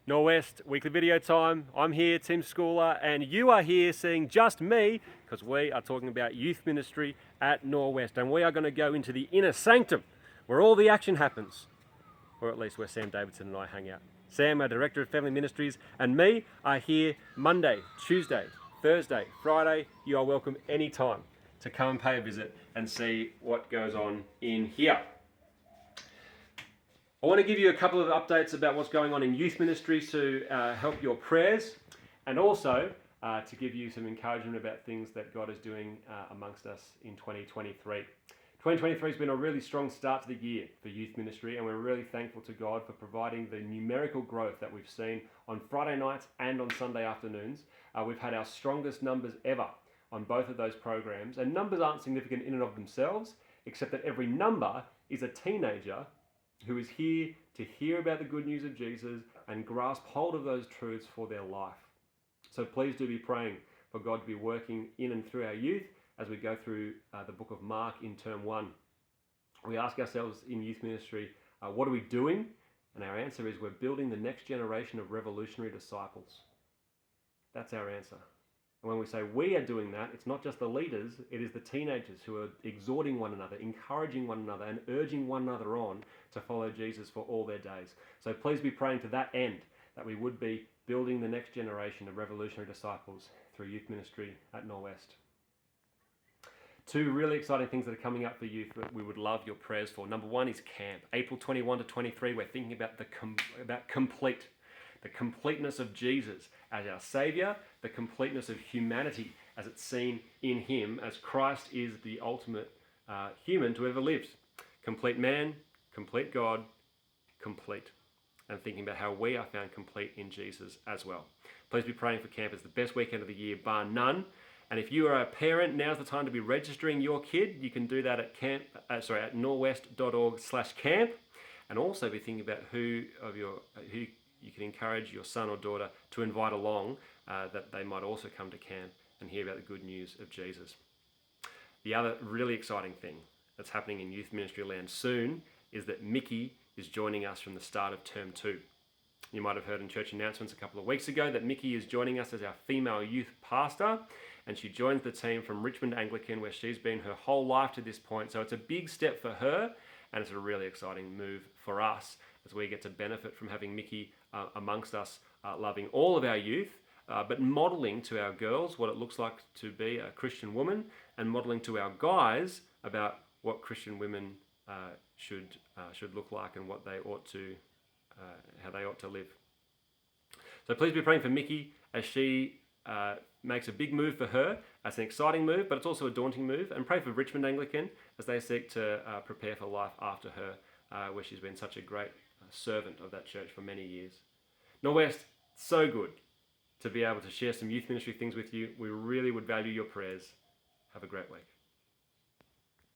Norwest weekly video time. I'm here, Tim Schooler, and you are here seeing just me because we are talking about youth ministry at Norwest, and we are going to go into the inner sanctum where all the action happens, or at least where Sam Davidson and I hang out. Sam, our Director of Family Ministries, and me are here Monday, Tuesday, Thursday, Friday. You are welcome anytime to come and pay a visit and see what goes on in here. I want to give you a couple of updates about what's going on in youth ministry to help your prayers, and also to give you some encouragement about things that God is doing amongst us in 2023. 2023 has been a really strong start to the year for youth ministry, and we're really thankful to God for providing the numerical growth that we've seen on Friday nights and on Sunday afternoons. We've had our strongest numbers ever on both of those programs, and numbers aren't significant in and of themselves, except that every number is a teenager who is here to hear about the good news of Jesus and grasp hold of those truths for their life. So please do be praying for God to be working in and through our youth as we go through the book of Mark in term 1. We ask ourselves in youth ministry, what are we doing? And our answer is we're building the next generation of revolutionary disciples. That's our answer. And when we say we are doing that, it's not just the leaders, it is the teenagers who are exhorting one another, encouraging one another, and urging one another on to follow Jesus for all their days. So please be praying to that end, that we would be building the next generation of revolutionary disciples through youth ministry at Norwest. Two really exciting things that are coming up for youth that we would love your prayers for. Number one is camp. April 21 to 23, we're thinking about the completeness of Jesus as our Saviour, the completeness of humanity as it's seen in Him, as Christ is the ultimate human to ever lived. Complete man, complete God, complete. And thinking about how we are found complete in Jesus as well. Please be praying for camp. It's the best weekend of the year, bar none. And if you are a parent, now's the time to be registering your kid. You can do that at norwest.org/camp, and also be thinking about who you can encourage your son or daughter to invite along, that they might also come to camp and hear about the good news of Jesus. The other really exciting thing that's happening in youth ministry land soon is that Mickey is joining us from the start of term 2. You might have heard in church announcements a couple of weeks ago that Mickey is joining us as our female youth pastor, and she joins the team from Richmond Anglican, where she's been her whole life to this point. So it's a big step for her, and it's a really exciting move for us as we get to benefit from having Mickey amongst us, loving all of our youth, but modelling to our girls what it looks like to be a Christian woman, and modelling to our guys about what Christian women should look like and what they ought to, how they ought to live. So please be praying for Mickey as she makes a big move for her. It's an exciting move, but it's also a daunting move. And pray for Richmond Anglican as they seek to prepare for life after her, where she's been such a great servant of that church for many years. Norwest, so good to be able to share some youth ministry things with you. We really would value your prayers. Have a great week.